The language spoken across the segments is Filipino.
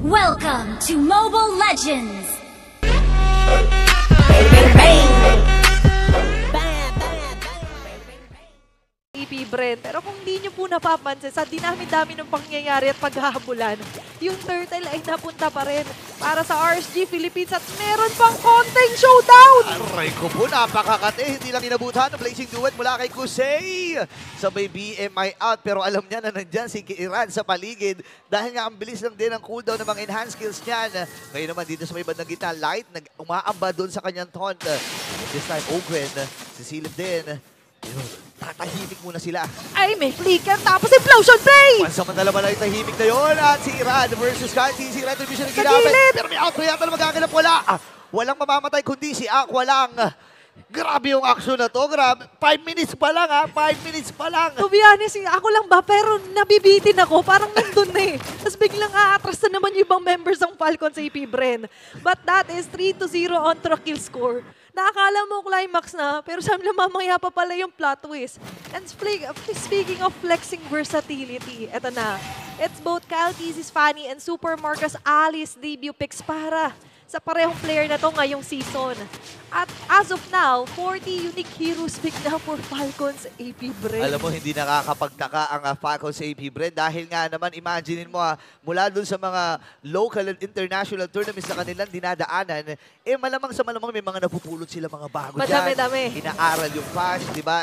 Welcome to Mobile Legends! EP Bren. Pero kung di nyo po napapansin, sa dinami-dami ng pangyayari at paghahabulan, yung turtle ay napunta pa rin para sa RSG Philippines at meron pang konting showdown! Aray ko po, napakakate. Hindi lang inabutan ng Blazing Duet mula kay Kusei. Sabay BMI out, pero alam niya na nandyan si Kiran sa paligid dahil nga ang bilis lang din ang cooldown ng mga enhanced skills niyan. Ngayon naman dito sa may bandang gitna, Light, umaamba doon sa kanyang taunt. This time, Ogwen, sisilip din. Tatahimik muna sila. Ay, may flicker tapos implosion play! Pansamantala ba lang yung tahimik na yun? At si Iran versus Kanti, si Retribution ang ginamit. Pero may outplay yata na magaganap. Wala. Walang mamamatay kundi si Aqua lang. Grabe yung action na to. Grabe. 5 minutes pa lang ha. 5 minutes pa lang. To be honest, ako lang ba? Pero nabibitin ako. Parang nandun na eh. Tapos biglang aatras na naman yung ibang members ng Falcon sa EP Bren. But that is 3-0 on to a kill score. Nakakala mo climax na, pero sabi na mamaya pa pala yung plot twist. And speaking of flexing versatility, eto na. It's both Kyle Tizzy's Fanny and Super Marcus Alice debut picks para sa parehong player na to ngayong season. At as of now, 40 unique heroes pick na for Falcons AP Bren. Alam mo, hindi nakakapagtaka ang Falcons AP Bren dahil nga naman, imaginein mo mula dun sa mga local and international tournaments na kanilang dinadaanan, malamang sa malamang may mga napupulot sila mga bago dyan. Madami-dami. Inaaral yung flash, di ba?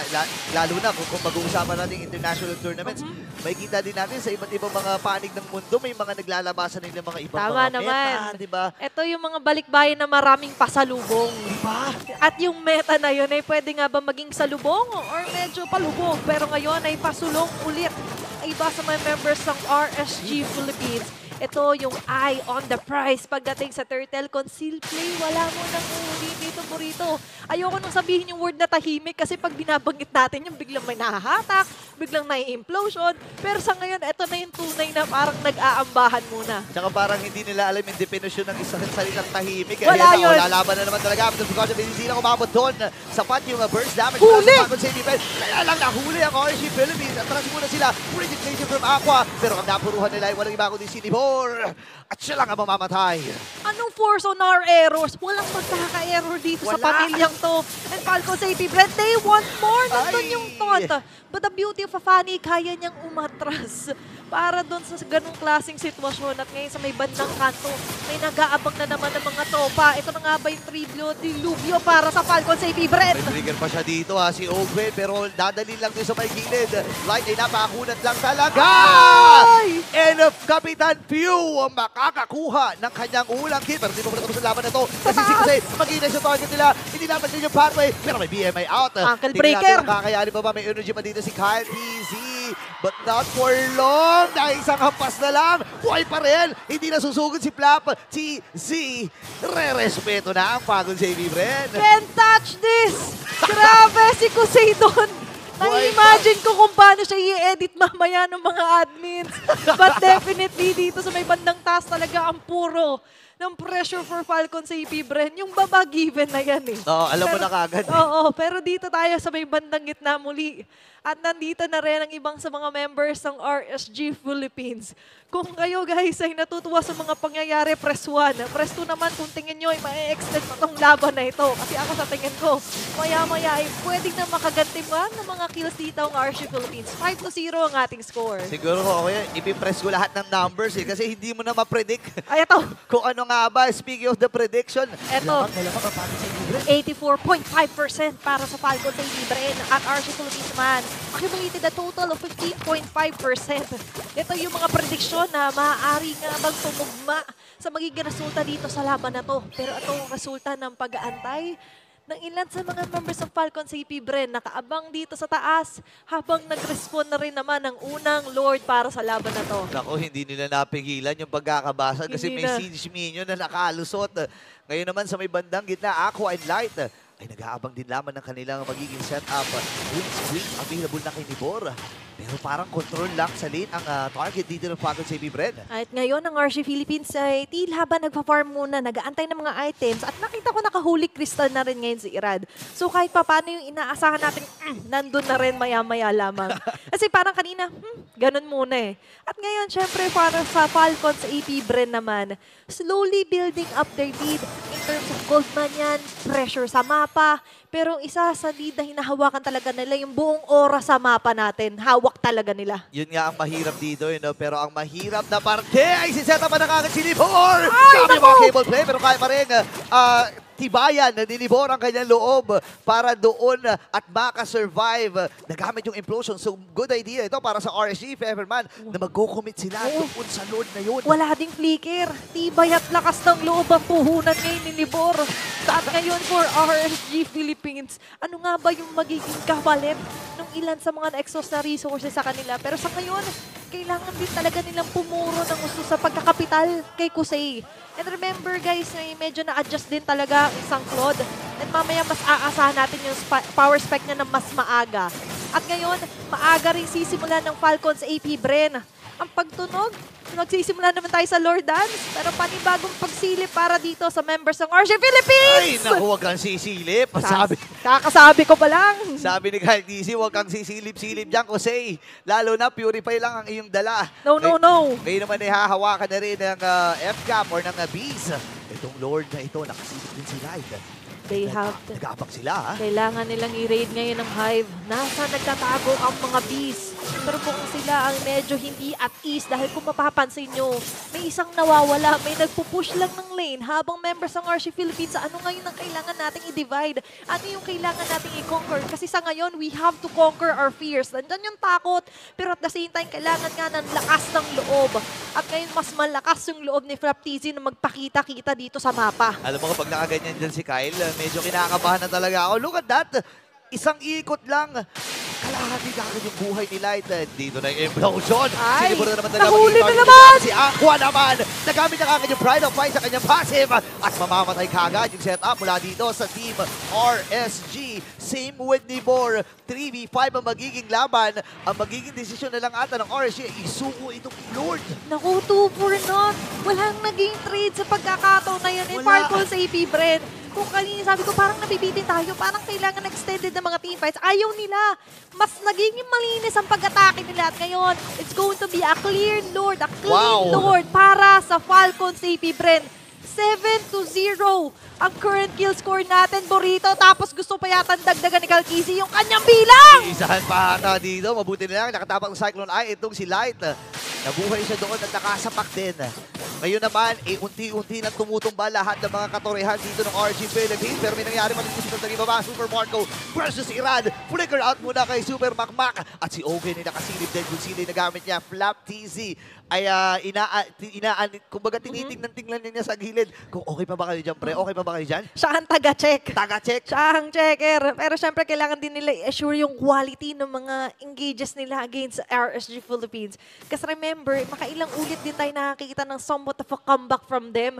Lalo na kung mag-uusapan natin international tournaments, may kita din natin sa iba't ibang mga panig ng mundo, may mga naglalabasan nila mga ibang Tama mga naman. meta, di ba? Ito yung mga balikbayan na maraming pasalubong. Diba? At yung meta na yun ay pwede nga ba maging salubong or medyo palubog. Pero ngayon ay pasulong ulit. Ay iba sa mga members ng RSG Philippines. Ito yung eye on the prize pagdating sa Turtle Conceal Play. Wala mo nang uli dito po rito. Ayoko nang sabihin yung word na tahimik kasi pag binabanggit natin yung biglang may nahahatak, biglang may implosion. Pero sa ngayon, ito na yung tunay na parang nag-aambahan muna. Tsaka parang hindi nila alam yung definisyon ng isang salitang tahimik. Wala yun. Lalaban na naman talaga. Because of hindi na kumabot doon. Sapat yung burst damage. Huli! Kaya lang nahuli ang RSG Philippines. Atras muna sila. Presentation from Aqua. Pero ang napuruhan nila ay walang iba kundi si Nibor. At siya lang ang mamamatay. Anong force on our errors? Walang magkaka-error dito sa pamilyang to. And Falcons AP Bren, they want more. Nandun yung taunt. But the beauty of a Fanny, kaya niyang umatras para doon sa ganung klaseng sitwasyon. At ngayon sa may bandang kanto, may nag-aabang na naman ng mga tropa. Ito na nga ba yung dilubyo para sa Falcons AP Bren? May trigger pa siya dito si Ogwen, pero dadalhin lang din sa may gilid. Light ay napakunat lang talaga! Ay! And of Kapitan Pew ang makakakuha ng kanyang ulang kill. Pero di pa matapos ang laban na to. Kasi si Kusei, mag-inay sa target nila. Hindi naman din yung pathway, pero may BMI out. Ankle breaker. Kakayanin pa ba? May energy pa dito si Kyle TZ. But not for long. Dahil isang hampas na lang. Buhay pa rin. Hindi na susugod si Flap. Si Z. Re-respeto na ang pagod sa AB Bren. Can't touch this! Grabe si Kusei doon. Na-imagine ko kung paano siya i-edit mamaya ng mga admins. But definitely dito sa may bandang taas talaga ang puro ng pressure for Falcon sa EP Bren. Yung baba given na yan eh. Oo, alam mo na kagad. Oo, pero dito tayo sa may bandang gitna muli. At nandito na rin ang ibang sa mga members ng RSG Philippines. Kung kayo guys ay natutuwa sa mga pangyayari, press 1. Press 2 naman kung tingin nyo ay ma-extend pa itong laban na ito. Kasi ako sa tingin ko, maya-maya ay pwedeng na makaganti man ng mga kills dito ang RSG Philippines. 5-0 ang ating score. Siguro okay, ipipress ko lahat ng numbers kasi hindi mo na ma-predict. Ay, ito. Kung ano nga ba, speaking of the prediction, Ito. Malamang ang pagod sa AB Bren. 84.5% para sa Falcon sa EP Bren at RSG Philippines naman. Accumulated a total of 15.5%. Ito yung mga prediksyon na maaari nga bang tumugma sa magiging resulta dito sa laban na to. Pero ito ang resulta ng pag-aantay ng ilan sa mga members ng Falcon sa EP Bren nakaabang dito sa taas habang nag-respond na rin naman ang unang Lord para sa laban na to. Naku, hindi nila napigilan yung pagkakabasag kasi Hindi may na. siege minion na nakalusot. Ngayon naman sa may bandang gitna, Aqua and Light ay nag-aabang din lamang ng kanilang magiging setup. Wings available na kay Nibor. Pero Pero parang control lang sa lane ang target dito ng Falcons AP Bren. At ngayon, ang RC Philippines ay tila ba nagpa-farm muna, nag-aantay ng mga items at nakita ko naka-Holy Crystal na rin ngayon si Irad. So kahit pa paano yung inaasahan natin, nandun na rin maya-maya lamang. Kasi parang kanina, ganun muna eh. At ngayon, syempre para sa Falcons AP Bren naman, slowly building up their lead in terms of gold man yan, pressure sa mapa. Pero isa sa lead na hinahawakan talaga nila, yung buong oras sa mapa natin, hawak talaga nila. Yun nga ang mahirap dito, pero ang mahirap na parte ay si Zeta pa nakakit si Libor! Ay, Sabi naku! mga cable play, pero kaya pa rin tibayan na ni Libor ang kanyang loob para doon at maka-survive. Nagamit yung implosion. So, good idea ito para sa RSG, if ever man, na mag-go-commit sila doon sa Lord na yun. Wala ding flicker. Tibay at lakas ng loob ang puhunan ngayon ni Libor. At ngayon for RSG Philippines, ano nga ba yung magiging kapalit ng ilan sa mga na-exhaust na resources sa kanila? Pero sa ngayon, kailangan din talaga nilang pumuro ng gusto sa pagkakapital kay Kusei. And remember guys, medyo na-adjust din talaga ang isang Claude. And mamaya mas aasahan natin yung power spec niya na mas maaga. At ngayon, maaga rin sisimula ng Falcons AP Bren. Ang pagtunog, magsisimula naman tayo sa Lord Dance. Pero panibagong pagsilip para dito sa members ng RSG Philippines! Ay, naku, huwag kang sisilip. Kakasabi ko pa lang. Sabi ni Kyle DC, huwag kang sisilip-silip dyan, Kusei. Lalo na, purify lang ang iyong dala. No. Ngayon naman ay hahawakan na rin ng F-Cap or ng Beast. Itong Lord na ito, nakasilip din si Light. They have to. Nag-aabang sila, ha? Kailangan nilang i-raid ngayon ng Hive. Nasa nagtatago ang mga bees. Pero kung sila ang medyo hindi at ease, dahil kung mapapansin nyo, may isang nawawala, may nagpupush lang ng lane habang members ng RC Philippines, ano ngayon ang kailangan nating i-divide? Ano yung kailangan nating i-conquer? Kasi sa ngayon, we have to conquer our fears. Nandyan yung takot, pero at the same time, kailangan nga ng lakas ng loob. At ngayon, mas malakas yung loob ni Fraptizi na magpakita-kita dito sa mapa. Alam mo kapag nakaganyan dyan si Kyle, medyo kinakabahan na talaga ako. Look at that! Isang ikot lang. Kalahati kagad yung buhay ni Light. Dito na yung implosion. Ay, Siniburo na naman talaga nahuli maging na target naman! Si Aqua naman. Nagamit na kagad yung Pride of Fight sa kanyang passive. At mamamatay kagad yung setup mula dito sa team RSG. Same with Nibor. 3v5 ang magiging laban. Ang magiging desisyon na lang ata ng RSG ay isuko itong Lord. Naku, 2 for not. Walang naging trade sa pagkakataon na yan in Wala. Falcons AP Bren. Kung kanina sabi ko, parang nabibitin tayo, parang kailangan extended ng mga teamfights. Ayaw nila. Mas nagiging malinis ang pag-atake nila. At ngayon, it's going to be a clear Lord, a clean Lord para sa Falcons AP Bren. 7-0 ang current kill score natin, Burrito. Tapos gusto pa yata dagdagan ni Kalkisi yung kanyang bilang! Isahan pa ata dito. Mabuti na lang. Nakatapak ng Cyclone Eye. Itong si Light. Nabuhay siya doon at nakasapak din. Ngayon naman, unti-unti na tumutumba lahat ng mga katorehan dito ng RG Philippines. Pero may nangyari pa rin dito sa ibaba. Super Marco versus Iran. Flicker out muna kay Super Makmak. At si Ogen ay nakasilip din kung sino yung nagamit niya. Flap TZ ay kumbaga tinitingnan niya sa gilid. Kung okay pa ba kayo dyan, pre? Okay pa ba kayo dyan? Siya ang taga-check. Taga-check. Siya ang checker. Pero syempre, kailangan din nila i-assure yung quality ng mga engages nila against RSG Philippines. Kasi remember, makailang ulit din tayo nakakita ng somewhat of a comeback from them.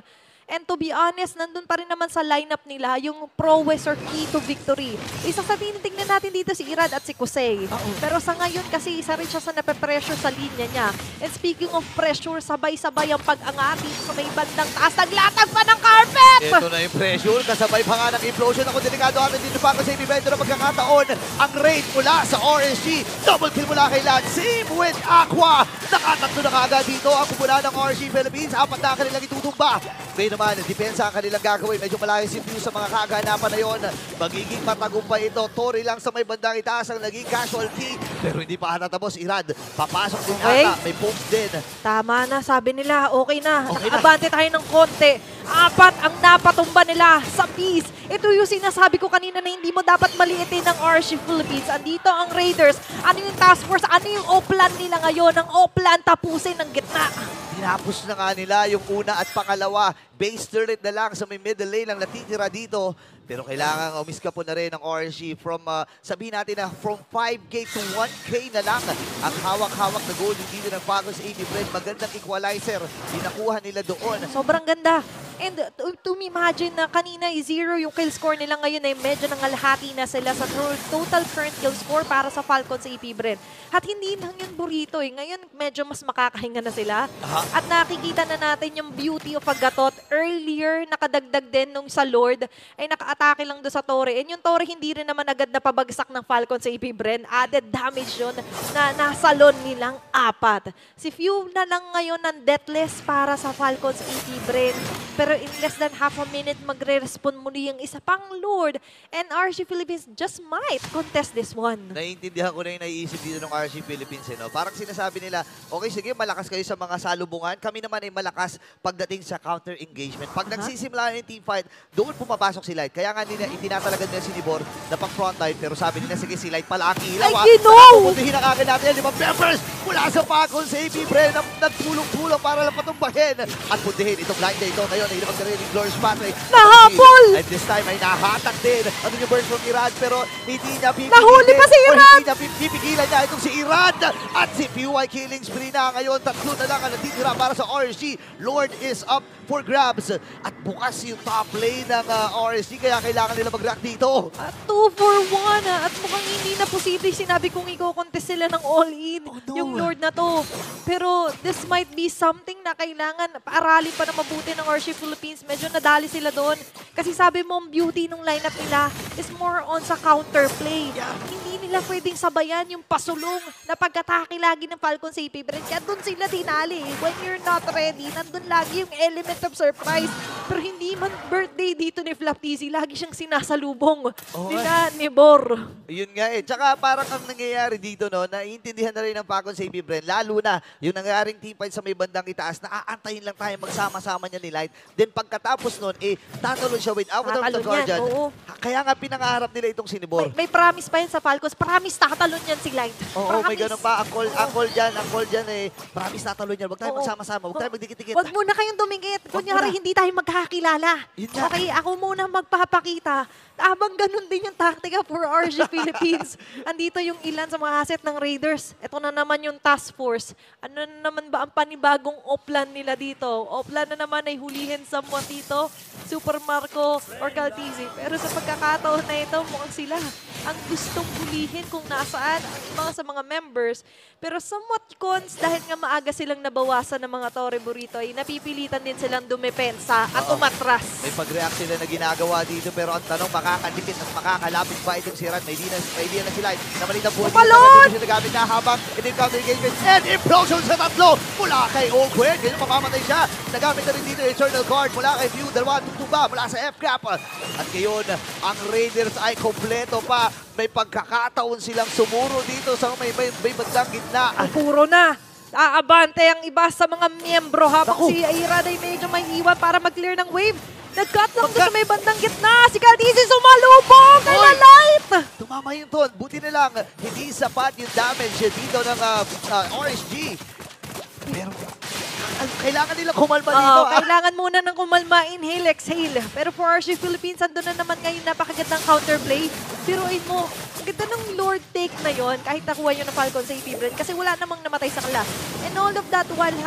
And to be honest, nandun pa rin naman sa lineup nila yung prowess or key to victory. Isa sa tinitingnan natin dito si Irad at si Kusei. Pero sa ngayon kasi isa rin siya sa nape-pressure sa linya niya. And speaking of pressure, sabay-sabay ang pag-angat dito sa may bandang taas. Naglatag pa ng carpet! Ito na yung pressure, kasabay pa nga ng implosion. Ako delikado atin dito pa ako sa ibibento na magkakataon. Ang raid mula sa RSG. Double kill mula kay Lad. Same with Aqua. Nakatatlo na kagad dito ang kumula ng RSG Philippines. Apat na kanilang itutumba. Ngayon naman, depensa ang kanilang gagawin. Medyo malayo si Fuse sa mga kaganapan na yon. Magiging matagumpay ito. Tori lang sa may bandang itaas ang naging casualty. Pero hindi pa natapos. Irad, papasok din ata. May pokes din. Tama na, sabi nila, okay na. Okay na. Nakaabante tayo ng konti. Apat ang napatumba nila sa piece. Ito yung sinasabi ko kanina na hindi mo dapat maliitin ng RSG Philippines. Andito ang Raiders. Ano yung task force? Ano yung O-plan nila ngayon? Ang O-plan tapusin ng gitna. Tinapos na nga nila yung una at pangalawa. Base turret na lang sa may middle lane ang natitira dito. Pero kailangan umiska po na rin ng RSG from, sabihin natin na from 5K to 1K na lang ang hawak-hawak na goal dito ng Falcons AP Bren. Magandang equalizer. Dinakuha nila doon. Sobrang ganda. And to imagine na kanina 0 yung kill score nila, ngayon ay medyo nangalahati na sila sa total current kill score para sa Falcons sa EP Bren. At hindi lang yun burrito eh. Ngayon medyo mas makakahinga na sila. At nakikita na natin yung beauty of Agatot. Earlier, nakadagdag din nung sa Lord ay naka-atake lang doon sa Torre. And yung Torre hindi rin naman agad napabagsak ng Falcons sa EP Bren. Added damage yun na nasalon nilang 4. Si Few na lang ngayon ng deathless para sa Falcons EP Bren. Pero in less than half a minute, magre-respond muli yung isa pang Lord. And RC Philippines just might contest this one. Naiintindihan ko na yung naiisip dito ng RC Philippines. No? Parang sinasabi nila, okay, sige, malakas kayo sa mga salubungan. Kami naman ay malakas pagdating sa counter engagement. Pag nagsisimula ng team fight, doon pumapasok si Light. Kaya nga nila, itinatalagan nila si Nibor na pang frontline. Pero sabi nila, sige, si Light pala ang ilaw. Like, you know! Pupuntihin ang akin natin yung 5 members mula sa Falcons sa AP Bren na nagtulong-tulong para lang patumbahin. At puntihin itong Light na ito. Ngayon, nahilapag na rin ni Glorious Patrick. Nahabol! And this time ay nahatak din. Ano yung burst from Irad, pero hindi niya pipigilan. Nahuli pa si Irad! Hindi niya pipigilan niya itong si Irad. At si PY killing spree na ngayon. 3 na lang ang natitira para sa RSG. Lord is up for grabs. At bukas yung top lane ng RSG. Kaya kailangan nila mag-react dito. At 2 for 1. At mukhang hindi na posible. Sinabi kong i-contest sila ng all-in. Oh, no. Yung Lord na to. Pero this might be something na kailangan paaralin pa na mabuti ng RC Philippines. Medyo nadali sila doon. Kasi sabi mo, ang beauty ng lineup nila is more on sa counterplay. Hindi nila pwedeng sabayan yung pasulong na pag-atake lagi ng Falcons sa AP Bren. Kaya doon sila dinali. When you're not ready, nandun lagi yung element of surprise. Pero hindi man birthday dito ni Flap TZ. Lagi siyang sinasalubong nila ni Bor. Yun nga eh. Tsaka parang ang nangyayari dito, no, naiintindihan na rin ng Falcons sa AP Bren. Lalo na yung nangyaring team fight sa may bandang itaas, aantayin lang tayo magsama-sama niya ni Light. Then pagkatapos nun, tatalon siya without the Guardian. Kaya nga pinangaharap nila itong sinibor. May promise pa yun sa Falcons. Promise tatalon yan si Light. Oo, may ganun pa. Ang call dyan eh. Promise tatalon yan. Huwag tayo magsama-sama. Huwag tayo magdikit-dikit. Huwag muna kayong dumingit. Kunyari, hindi tayo magkakakilala. Okay, ako muna magpapakita. Habang ganun din yung taktika for RG Philippines. Andito yung ilan sa mga asset ng Raiders. Ito na naman yung task force. Ano na naman ba ang panibagong oplan nila dito? Oplan na naman ay hulihin someone dito, Super Marco or Caltizi. Pero sa pagkakataon na ito, mukhang sila ang gustong hulihin kung nasaan ang mga sa mga members. Pero somewhat cons dahil nga maaga silang nabawasan ng mga Torre Burrito ay napipilitan din silang dumepensa at umatras. May pag-react sila na ginagawa dito pero ang tanong, makakadikit at makakalapit ba itong si Rad? May idea na sila. Naman ang buhay Upalon! dito. Nagamit na habang in-counter engagement and implosion sa tatlo mula kay Ogwen. Ganyan mamamatay siya. Nagamit na rin dito yung Eternal Guard mula kay View. Dalawa tutuba mula sa F-Cap. At ngayon, ang Raiders ay kompleto pa. May pagkakataon silang sumuro dito sa may bandang gitna. Puro na. Aabante ang iba sa mga miyembro habang si Irad ay medyo may iwan para mag-clear ng wave. Nag-cut lang doon sa may bandang gitna. Si Caldizi sumalubong kay Light. Tumama yun doon. Buti na lang, hindi sapat yung damage dito ng RSG. Pero kailangan nilang kumalma dito. Kailangan muna ng kumalma, inhale, exhale. Pero for RC Philippines, andun na naman ngayon napakagandang counterplay. Biruin mo, ang ganda ng Lord take na yon kahit nakuha yun ng Falcon sa AP Bren kasi wala namang namatay sa kanila. And all of that, while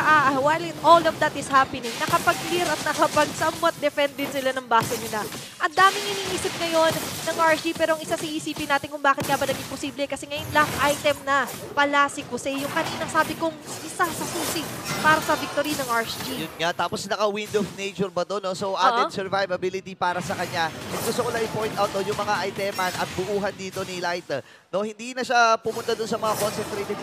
all of that is happening, nakapag-clear at nakapag-somewhat defend din sila ng base nila. Ang daming iniisip ngayon ng RC pero ang isa sa isipin natin kung bakit nga ba naging posible kasi ngayon lock item na pala si Kusei. Yung kaninang sabi kong isa sa susi para sa victory ng RSG. Yun nga, tapos naka-Wind of Nature ba doon? No? So added survivability para sa kanya. And gusto ko lang i-point out yung mga iteman at buuhan dito ni Light. No, hindi na siya pumunta doon sa mga concentrated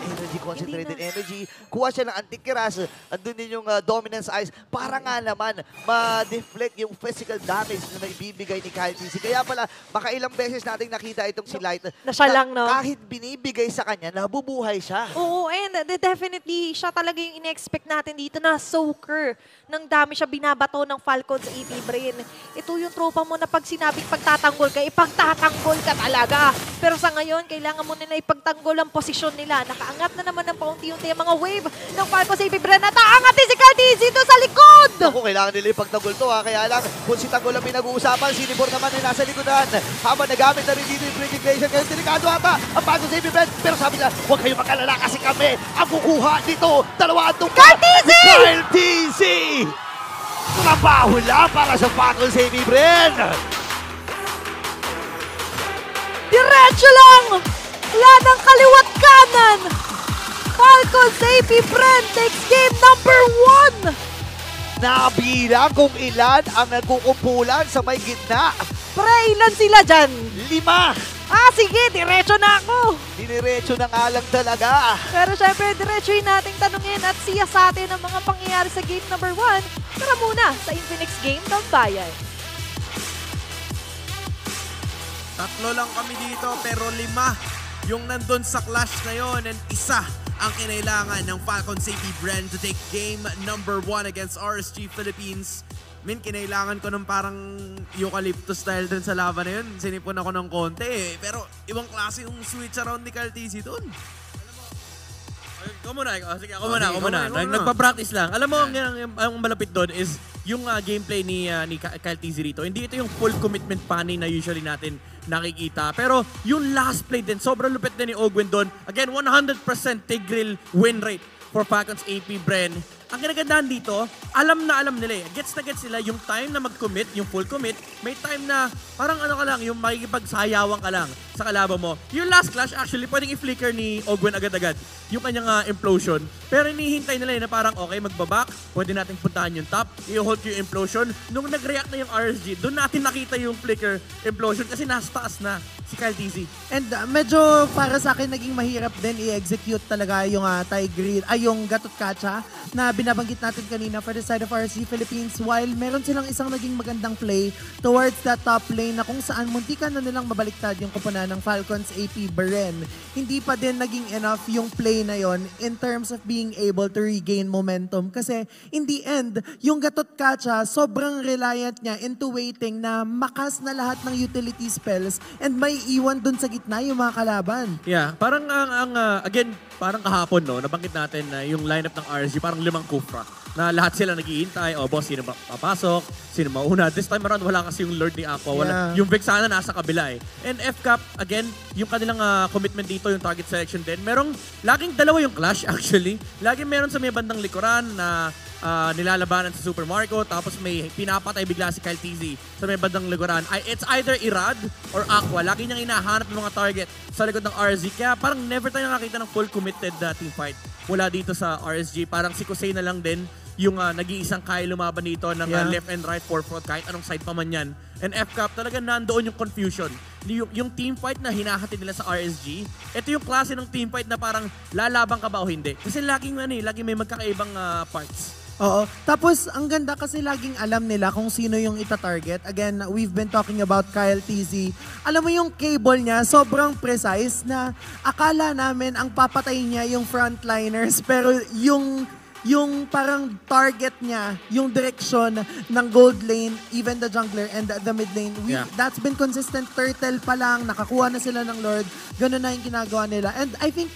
energy. Kuha siya ng antikiras. Andun din yung dominance eyes para nga naman ma-deflect yung physical damage na ibibigay ni Kyle TC. Kaya pala, makailang beses nating nakita itong si Light na siya lang, no? Kahit binibigay sa kanya, nabubuhay siya. Oo, and definitely, siya talaga yung in-expect natin dito na soaker. Nang dami siya binabato ng Falcon sa AP Bren. Ito yung tropa mo na pag sinabing pagtatanggol ka, ipagtatanggol ka talaga. Pero sa ngayon, kailangan mo nila ipagtanggol ang posisyon nila. Nakaangat na naman ng paunti-unti ang mga wave ng Falcon sa AP Bren. At aangatin si Caldiz dito sa likod! Ako, kailangan nila ipagtanggol to ha. Kaya lang, kung si Tanggol ang pinag-uusapan, si Nibor naman ay nasa likodan. Habang nagamit na rin dito yung Bridging Glacier. Kaya delikado ata ang Falcon sa AP Bren. Pero sabi nila, huwag kayong mag-alala kasi kami ang kukuha dito. Dalawa ang tumpa. Kyle TZ! Kyle TZ! Trabaho lang para sa Falcons AP Bren. Diretso lang! Wala ng kaliwat kanan! Falcons AP Bren takes game number 1! Nabilang kung ilan ang nagkukumpulan sa may gitna. Pre, ilan sila dyan? 5! Sige, diretso na ako! Diniretso na nga lang talaga. Pero syempre, diretsoin nating tanungin at siya sa atin ang mga pangyayari sa game number 1. Tara muna sa Infinix Game ng Bayan. 3 lang kami dito pero 5 yung nandun sa clash na yon, and 1 ang kinailangan ng Falcons AP Bren to take game number 1 against RSG Philippines. Kinailangan ko ng parang eucalyptus style dun sa lava na yun. Sinipon ako ng konti eh. Pero ibang klase yung switch around ni KarTZ dun. Ikaw muna. Sige, ako muna. Nagpa-practice lang. Alam mo, ang malapit doon is yung gameplay ni KarTZ rito. Hindi ito yung full commitment panning na usually natin nakikita. Pero yung last play din, sobrang lupit din ni Ogwin doon. Again, 100% Tigreal win rate for Falcons AP Bren. Ang kinagandaan dito, alam nila eh. Gets na gets sila yung time na mag-commit, yung full commit. May time na parang ano ka lang, yung makikipagsayawan ka lang sa kalaban mo. Yung last clash, actually, pwedeng i-flicker ni Ogwin agad-agad yung kanyang implosion. Pero hinihintay nila na parang, okay, magbaback, pwede natin puntahan yung top, i-hold yung implosion. Nung nag-react na yung RSG, doon natin nakita yung flicker implosion kasi nasa taas na si KarTZ. And medyo para sa akin naging mahirap din i-execute talaga yung Tigreal, yung Gatot Kacha na binabanggit natin kanina for the side of RSG Philippines, while meron silang isang naging magandang play towards that top lane na kung saan muntikan na nilang mabaliktad yung koponan ng Falcons AP Bren. Hindi pa din naging enough yung play na yon in terms of being able to regain momentum kasi in the end, yung Gatot Kacha sobrang reliant niya into waiting na makas na lahat ng utility spells and may iwan dun sa gitna yung mga kalaban. Yeah, parang again, parang kahapon, no, nabanggit natin na yung lineup ng RSG, parang 5 Kufra. Na lahat sila naghihintay, boss, sino papasok, sino mauna. This time around, wala kasi yung Lord ni Aqua. Wala. Yung Vexana nasa kabila eh. And FCAP, again, yung kanilang commitment dito, yung target selection din. Merong, laging dalawa yung clash actually. Laging meron sa may bandang likuran na nilalabanan sa Super Marco, tapos may pinapatay bigla si KarTZ sa may bandang likuran. It's either Irad or Aqua. Lagi niyang inahanap ng mga target sa likod ng RSG. Kaya parang never tayo nakakita ng full committed team fight mula dito sa RSG. Parang si Kusei na lang din yung nag-iisang kaya lumaban dito ng left and right, forward, kahit anong side pa man yan. And FCAP, talaga nandoon yung confusion. Yung team fight na hinahati nila sa RSG, ito yung klase ng team fight na parang lalabang ka ba o hindi. Kasi laging may magkakaibang parts. Oo. Tapos, ang ganda kasi laging alam nila kung sino yung ita-target. Again, we've been talking about KarTZ. Alam mo yung cable niya, sobrang precise na akala namin ang papatay niya yung frontliners, pero yung parang target niya, yung direction ng gold lane, even the jungler and the mid lane, that's been consistent. Turtle pa lang, nakakuha na sila ng Lord. Ganun na yung ginagawa nila. And I think,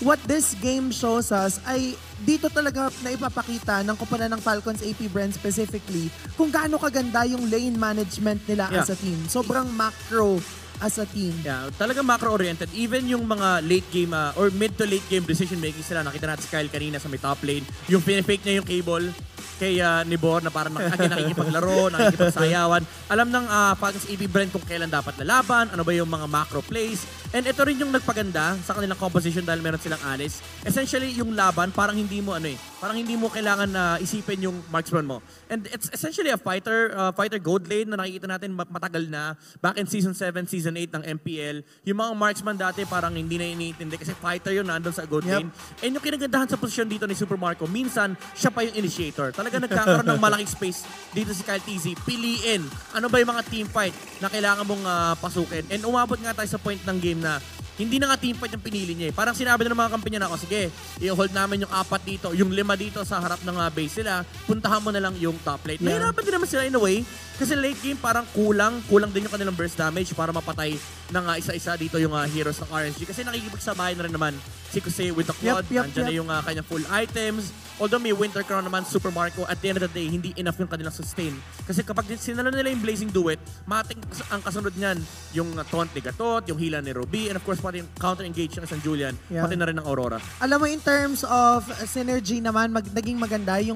what this game shows us ay dito talaga na ipapakita ng koponan ng Falcons AP Bren specifically kung gaano kaganda yung lane management nila as a team. Sobrang macro as a team. Yeah, talaga macro-oriented. Even yung mga late game or mid to late game decision making sila. Nakita natin si Kyle kanina sa may top lane. Yung pinifake niya yung cable kay Nibor na parang nakikipaglaro, nakikipagsayawan. Alam ng Falcons AP Bren kung kailan dapat lalaban, ano ba yung mga macro plays. And ito rin yung nagpaganda sa kanilang composition dahil meron silang Alice. Essentially, yung laban, parang hindi mo parang hindi mo kailangan na isipin yung marksman mo. And it's essentially a fighter gold lane na nakikita natin matagal na. Back in Season 7, Season 8 ng MPL, yung mga marksman dati parang hindi na iniintindi kasi fighter yun nandun sa gold lane. And yung kinagandahan sa posisyon dito ni Super Marco, minsan siya pa yung initiator. Talaga nagkakaroon ng malaking space dito si KarTZ. Piliin ano ba yung mga team fight na kailangan mong pasukin. And umabot nga tayo sa point ng game na hindi na nga team fight yung pinili niya eh. Parang sinabi na ng mga kampanya na, sige, i-hold namin yung 4 dito, yung 5 dito sa harap ng base sila, puntahan mo na lang yung top lane. Mahirapan din naman sila in a way Kasi late game parang kulang din yung kanilang burst damage para mapatay ng isa-isa dito yung heroes ng RSG. Kasi nakikipagsabayan na rin naman si Kusei with the Claude. Nandiyan na yung kanyang full items. Although may Winter Crown naman, Super Marco, at the end of the day, hindi enough yung kanilang sustain. Kasi kapag sinalo nila yung Blazing Duet, mating ang kasunod niyan, yung taunt ni Gatot, yung hila ni Ruby, and of course, pati yung counter-engage ng San Julian, pati na rin ng Aurora. Alam mo, in terms of synergy naman, naging maganda yung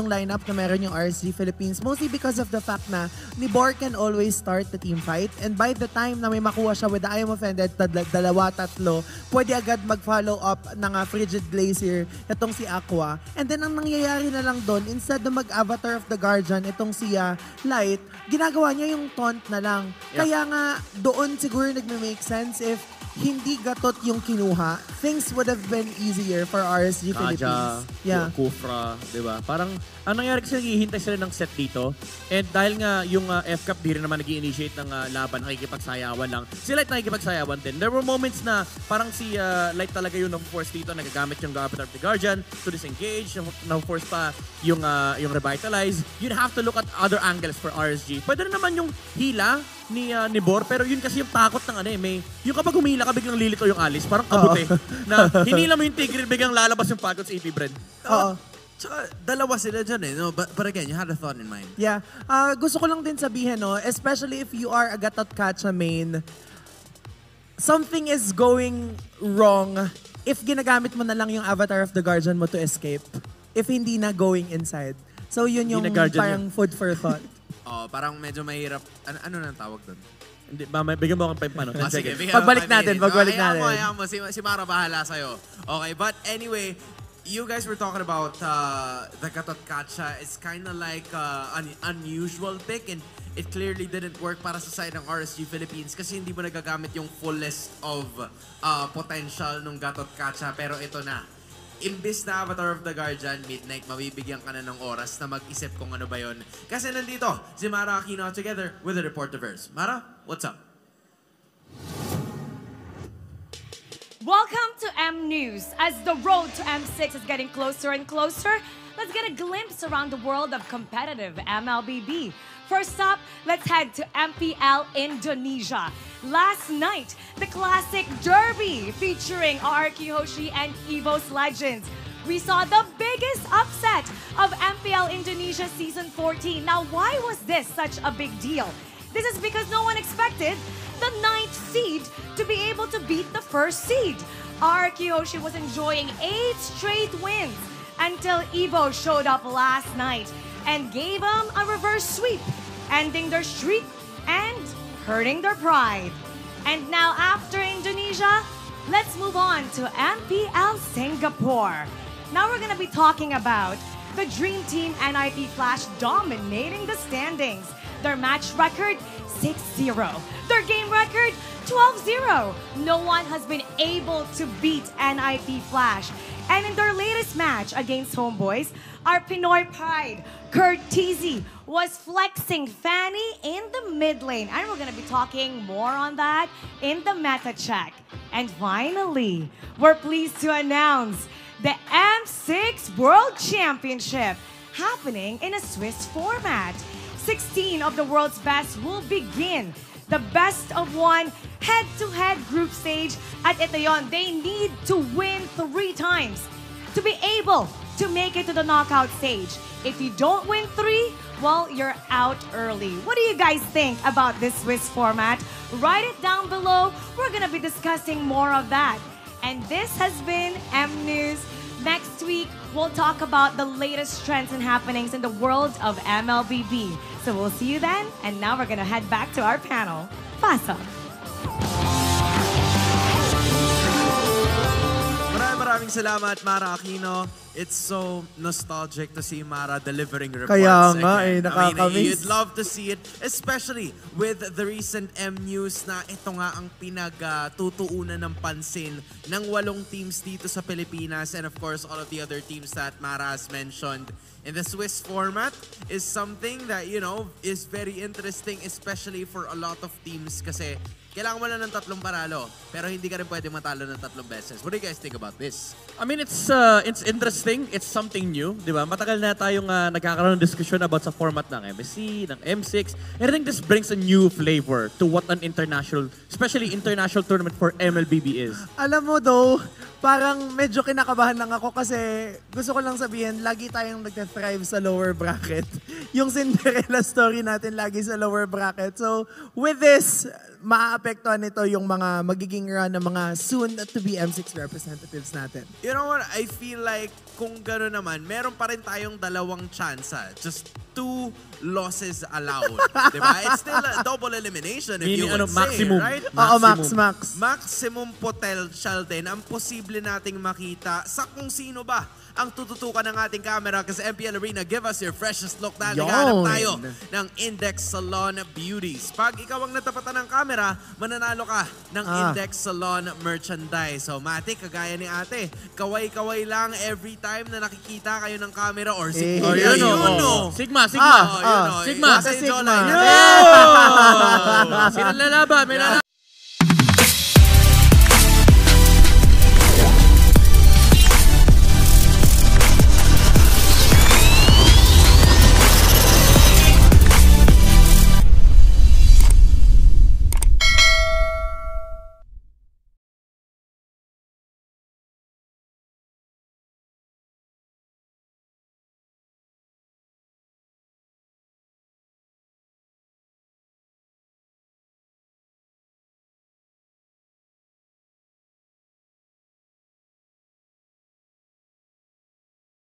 lineup na meron yung RSG Philippines. Mostly because of the fact na ni Bor can always start the team fight. And by the time na may makuha siya with the I Am Offended, dalawa, tatlo, pwede agad mag-follow up ng Frigid Glacier, itong si Aqua. And then ang nangyayari na lang doon, instead na mag-Avatar of the Guardian, itong si Light, ginagawa niya yung taunt na lang. Kaya nga, doon siguro nagme-make sense if hindi Gatot yung kinuha, things would have been easier for RSG Philippines. Yung Kufra, di ba? Parang, ang nangyari kasi naghihintay sila ng set dito. And dahil nga yung F-Cup di rin naman nag-i-initiate ng laban, nakikipagsayawan lang. Si Light nakikipagsayawan din. There were moments na parang si Light talaga yung na-force dito, nagagamit yung Avatar of the Guardian to disengage, na-force pa yung Revitalize. You'd have to look at other angles for RSG. Pwede rin naman yung hila ni Bor, pero yun kasi yung takot ng yung kapag humila ka, biglang lilito yung Alice, parang kabute. Na hinila mo yung Tigreal, biglang lalabas yung pagod sa AP Bren. Oo. Tsaka dalawa sila dyan eh. No? But again, you had a thought in mind. Yeah. Gusto ko lang din sabihin, no, especially if you are a Gatot Kacha main, something is going wrong if ginagamit mo na lang yung Avatar of the Guardian mo to escape. If hindi na going inside. So yun yung parang food for thought. Parang medyo mahirap. Ano nang tawag doon? Hindi, bigyan mo akong 5 paano. Sige, Pagbalik natin. Hayaan mo. Si Mara bahala sa'yo. Okay, but anyway, you guys were talking about the Gatot Kacha. It's kind of like an unusual pick and it clearly didn't work para sa side ng RSG Philippines kasi hindi mo nagagamit yung fullest of potential ng Gatot Kacha. Pero ito na. Imbis na Avatar of the Guardian, Midnight, mabibigyan ka na ng oras na mag-isip kung ano ba yun. Kasi nandito, si Mara Aquino together with the Reportiverse. Mara, what's up? Welcome to M News. As the road to M6 is getting closer and closer, let's get a glimpse around the world of competitive MLBB. First up, let's head to MPL Indonesia. Last night, the classic derby featuring RQ Hoshi and EVO's Legends. We saw the biggest upset of MPL Indonesia Season 14. Now, why was this such a big deal? This is because no one expected the 9th seed to be able to beat the 1st seed. RQ Hoshi was enjoying 8 straight wins until EVO showed up last night and gave them a reverse sweep, ending their streak and hurting their pride. And now after Indonesia, let's move on to MPL Singapore. Now we're gonna be talking about the Dream Team NIP Flash dominating the standings. Their match record, 6-0. Their game record, 12-0. No one has been able to beat NIP Flash. And in their latest match against Homeboys, our Pinoy pride, Kurt Teasy, was flexing Fanny in the mid lane. And we're going to be talking more on that in the meta check. And finally, we're pleased to announce the M6 World Championship happening in a Swiss format. 16 of the world's best will begin the best of 1 head-to-head group stage at Itayon. They need to win 3 times to be able to make it to the knockout stage. If you don't win 3, well, you're out early. What do you guys think about this Swiss format? Write it down below. We're gonna be discussing more of that. And this has been M News. Next week, we'll talk about the latest trends and happenings in the world of MLBB. So we'll see you then. And now we're gonna head back to our panel. Pasa. Maraming salamat, Mara Aquino. It's so nostalgic to see Mara delivering reports Kaya nga again. nakakamiss. You'd love to see it, especially with the recent M News na ito nga ang pinagtutuunan ng pansin ng 8 teams dito sa Pilipinas and of course all of the other teams that Mara has mentioned. In the Swiss format is something that, you know, is very interesting, especially for a lot of teams kasi kailangan mo lang ng 3 panalo. Pero hindi ka rin pwede matalo ng 3 beses. What do you guys think about this? I mean, it's interesting. It's something new, di ba? Matagal na tayong nagkakaroon ng discussion about sa format ng MSC, ng M6. And I think this brings a new flavor to what an international, especially international tournament for MLBB is. Alam mo though, parang medyo kinakabahan lang ako kasi gusto ko lang sabihin, lagi tayong nagte-thrive sa lower bracket. Yung Cinderella story natin lagi sa lower bracket. So with this, maaapektuhan nito yung mga magiging run ng mga soon-to-be M6 representatives natin. You know what? I feel like kung gano'n naman, meron pa rin tayong 2 chance. Just 2 losses allowed. Diba? It's still a double elimination if you Meaning, would say, maximum. right? Oo, max. Maximum potential din ang posible nating makita sa kung sino ba ang tututukan ng ating camera kasi MPL Arena, give us your freshest look dahil naghahanap tayo ng Index Salon Beauties. Pag ikaw ang natapatan ng camera, mananalo ka ng Index Salon merchandise. So, Matic, kagaya ni ate, kaway-kaway lang every time na nakikita kayo ng camera or Sigma. Sigma. Sigma. Sigma. Kasi Sigma. Jola. Sino lalaban? May lalaban.